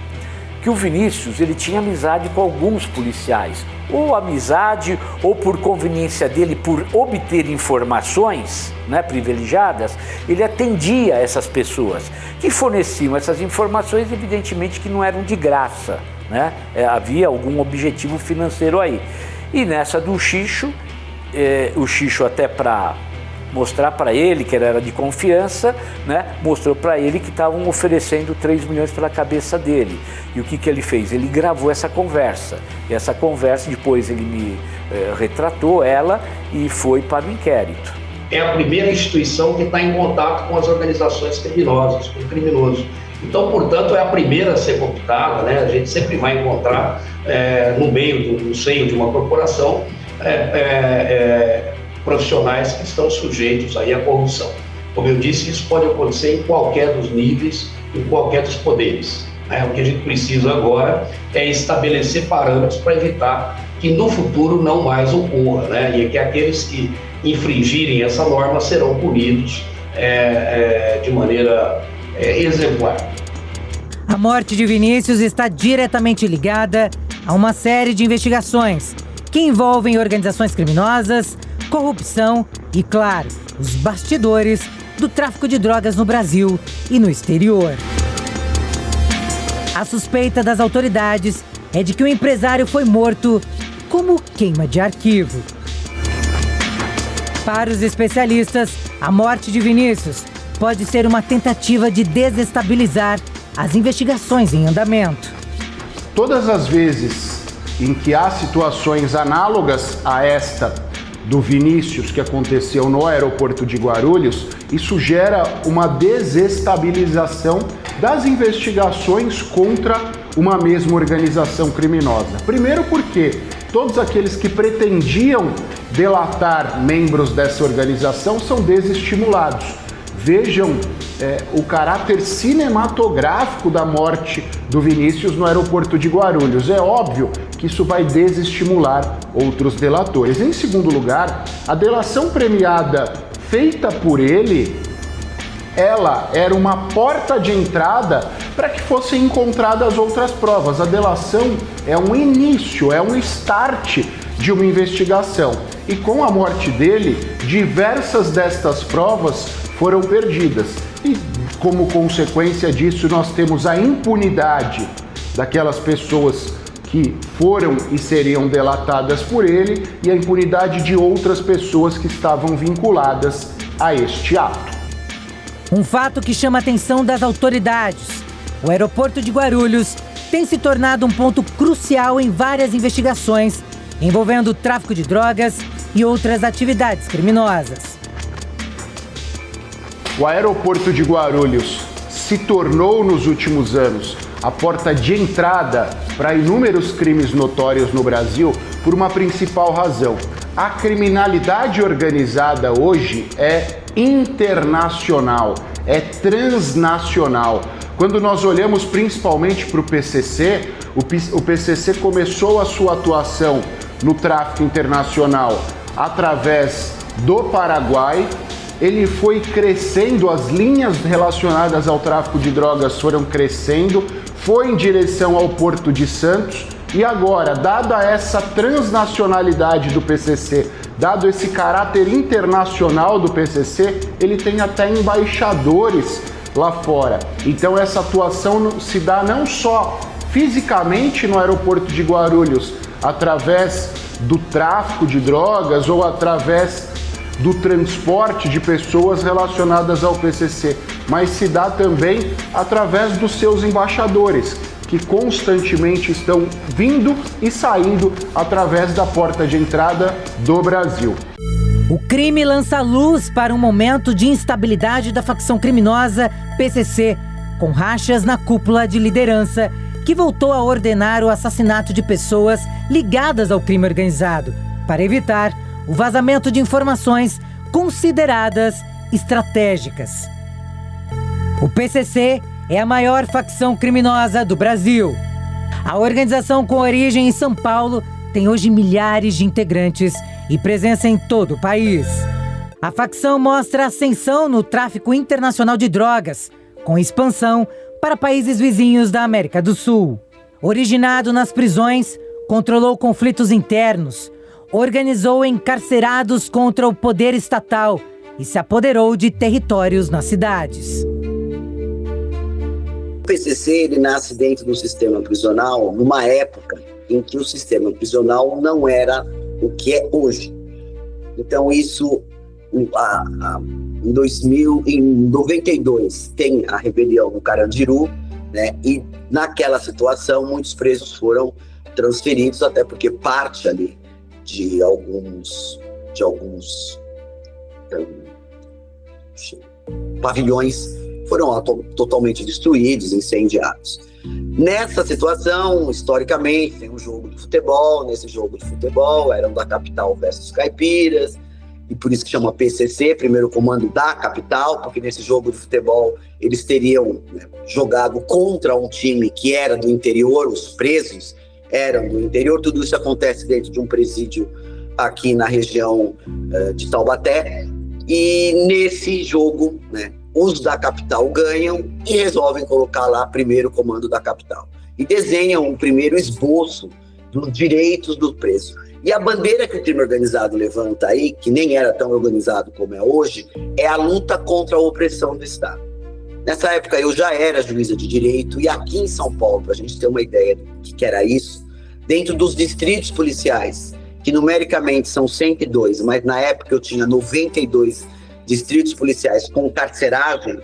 que o Vinícius ele tinha amizade com alguns policiais, ou amizade, ou por conveniência dele, por obter informações, né, privilegiadas, ele atendia essas pessoas que forneciam essas informações, evidentemente que não eram de graça, né? Havia algum objetivo financeiro aí. E nessa do Xixo, o Xixo até para mostrar para ele que era de confiança, né? Mostrou para ele que estavam oferecendo 3 milhões pela cabeça dele. E o que ele fez? Ele gravou essa conversa. E essa conversa, depois ele me retratou ela e foi para o inquérito. É a primeira instituição que está em contato com as organizações criminosas, com o criminoso. Então, portanto, é a primeira a ser cooptada, né? A gente sempre vai encontrar no seio de uma corporação profissionais que estão sujeitos aí à corrupção. Como eu disse, isso pode acontecer em qualquer dos níveis, em qualquer dos poderes, né? O que a gente precisa agora é estabelecer parâmetros para evitar que no futuro não mais ocorra, né? E que aqueles que infringirem essa norma serão punidos de maneira exemplar. A morte de Vinícius está diretamente ligada a uma série de investigações que envolvem organizações criminosas, corrupção e, claro, os bastidores do tráfico de drogas no Brasil e no exterior. A suspeita das autoridades é de que o empresário foi morto como queima de arquivo. Para os especialistas, a morte de Vinícius pode ser uma tentativa de desestabilizar as investigações em andamento. Todas as vezes em que há situações análogas a esta do Vinícius que aconteceu no aeroporto de Guarulhos, isso gera uma desestabilização das investigações contra uma mesma organização criminosa. Primeiro porque todos aqueles que pretendiam delatar membros dessa organização são desestimulados. Vejam o caráter cinematográfico da morte do Vinícius no aeroporto de Guarulhos. É óbvio que isso vai desestimular outros delatores. Em segundo lugar, a delação premiada feita por ele, ela era uma porta de entrada para que fossem encontradas outras provas. A delação é um início, é um start de uma investigação. E com a morte dele, diversas destas provas foram perdidas. E como consequência disso, nós temos a impunidade daquelas pessoas que foram e seriam delatadas por ele e a impunidade de outras pessoas que estavam vinculadas a este ato. Um fato que chama a atenção das autoridades. O aeroporto de Guarulhos tem se tornado um ponto crucial em várias investigações envolvendo tráfico de drogas e outras atividades criminosas. O aeroporto de Guarulhos se tornou, nos últimos anos, a porta de entrada para inúmeros crimes notórios no Brasil por uma principal razão. A criminalidade organizada hoje é internacional, é transnacional. Quando nós olhamos principalmente para o PCC, o PCC começou a sua atuação no tráfico internacional através do Paraguai. Ele foi crescendo, as linhas relacionadas ao tráfico de drogas foram crescendo, foi em direção ao Porto de Santos e agora, dada essa transnacionalidade do PCC, dado esse caráter internacional do PCC, ele tem até embaixadores lá fora. Então essa atuação se dá não só fisicamente no aeroporto de Guarulhos, através do tráfico de drogas ou através do transporte de pessoas relacionadas ao PCC, mas se dá também através dos seus embaixadores, que constantemente estão vindo e saindo através da porta de entrada do Brasil. O crime lança luz para um momento de instabilidade da facção criminosa PCC, com rachas na cúpula de liderança, que voltou a ordenar o assassinato de pessoas ligadas ao crime organizado, para evitar o vazamento de informações consideradas estratégicas. O PCC é a maior facção criminosa do Brasil. A organização, com origem em São Paulo, tem hoje milhares de integrantes e presença em todo o país. A facção mostra ascensão no tráfico internacional de drogas, com expansão para países vizinhos da América do Sul. Originado nas prisões, controlou conflitos internos, organizou encarcerados contra o poder estatal e se apoderou de territórios nas cidades. O PCC ele nasce dentro do sistema prisional numa época em que o sistema prisional não era o que é hoje. Então isso, em 92, tem a rebelião no Carandiru, né? E naquela situação muitos presos foram transferidos, até porque parte ali de alguns pavilhões foram totalmente destruídos, incendiados. Nessa situação, historicamente, tem um jogo de futebol. Nesse jogo de futebol, eram da capital versus caipiras, e por isso que chama PCC, primeiro comando da capital, porque nesse jogo de futebol eles teriam jogado contra um time que era do interior, os presos eram do interior. Tudo isso acontece dentro de um presídio aqui na região de Taubaté, e nesse jogo, os da capital ganham e resolvem colocar lá primeiro comando da capital. E desenham um primeiro esboço dos direitos do preso. E a bandeira que o crime organizado levanta aí, que nem era tão organizado como é hoje, é a luta contra a opressão do Estado. Nessa época eu já era juíza de direito, e aqui em São Paulo, para a gente ter uma ideia do que era isso, dentro dos distritos policiais, que numericamente são 102, mas na época eu tinha 92 distritos policiais com carceragem,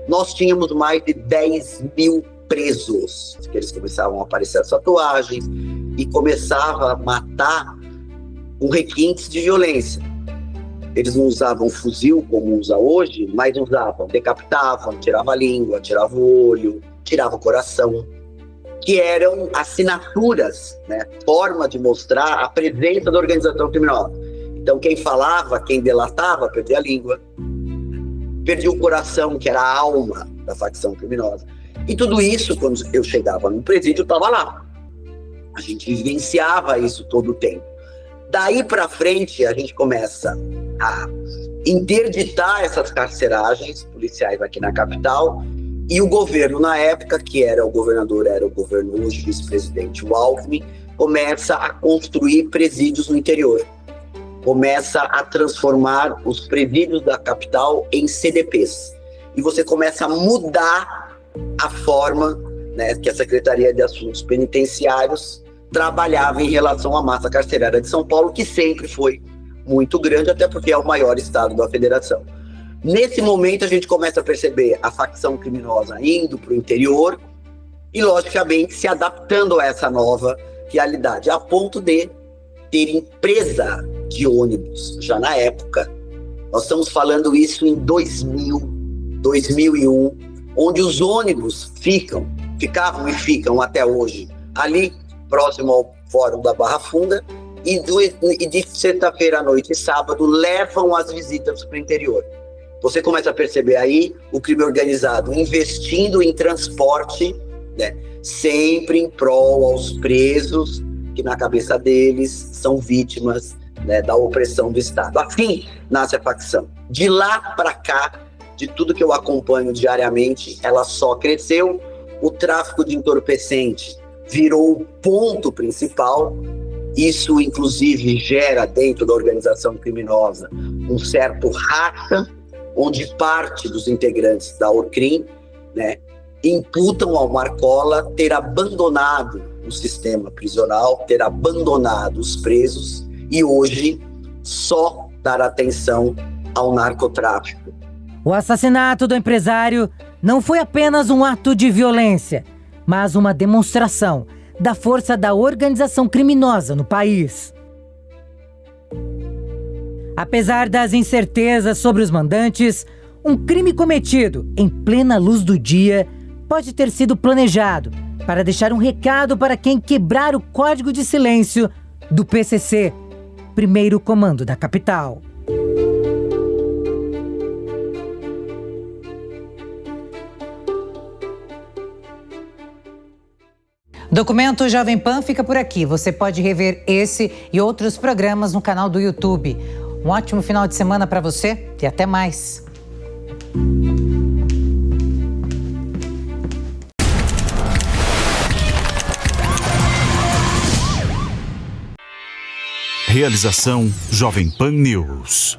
nós tínhamos mais de 10 mil presos, que eles começavam a aparecer as tatuagens e começavam a matar com requintes de violência. Eles não usavam fuzil como usa hoje, mas usavam, decapitavam, tiravam a língua, tiravam o olho, tiravam o coração. que eram assinaturas, né, forma de mostrar a presença da organização criminosa. Então, quem falava, quem delatava, perdia a língua, perdia o coração, que era a alma da facção criminosa. E tudo isso, quando eu chegava no presídio, estava lá. A gente vivenciava isso todo o tempo. Daí para frente, a gente começa a interditar essas carceragens policiais aqui na capital, e o governo, na época, que era o governador, era o governo hoje vice-presidente, o Alckmin, começa a construir presídios no interior. Começa a transformar os presídios da capital em CDPs. E você começa a mudar a forma, né, que a Secretaria de Assuntos Penitenciários trabalhava em relação à massa carcerária de São Paulo, que sempre foi muito grande, até porque é o maior estado da federação. Nesse momento, a gente começa a perceber a facção criminosa indo para o interior e, logicamente, se adaptando a essa nova realidade, a ponto de ter empresa de ônibus, já na época. Nós estamos falando isso em 2000, 2001, onde os ônibus ficavam e ficam até hoje, ali próximo ao Fórum da Barra Funda, e de sexta-feira à noite e sábado levam as visitas para o interior. Você começa a perceber aí o crime organizado investindo em transporte, né, sempre em prol aos presos, que na cabeça deles são vítimas, né, da opressão do Estado. Assim nasce a facção. De lá para cá, de tudo que eu acompanho diariamente, ela só cresceu. O tráfico de entorpecente virou o ponto principal. Isso, inclusive, gera dentro da organização criminosa um certo racha, onde parte dos integrantes da Orcrim, né, imputam ao Marcola ter abandonado o sistema prisional, ter abandonado os presos e hoje só dar atenção ao narcotráfico. O assassinato do empresário não foi apenas um ato de violência, mas uma demonstração da força da organização criminosa no país. Apesar das incertezas sobre os mandantes, um crime cometido em plena luz do dia pode ter sido planejado para deixar um recado para quem quebrar o código de silêncio do PCC, primeiro comando da capital. Documento Jovem Pan fica por aqui. Você pode rever esse e outros programas no canal do YouTube. Um ótimo final de semana para você e até mais. Realização Jovem Pan News.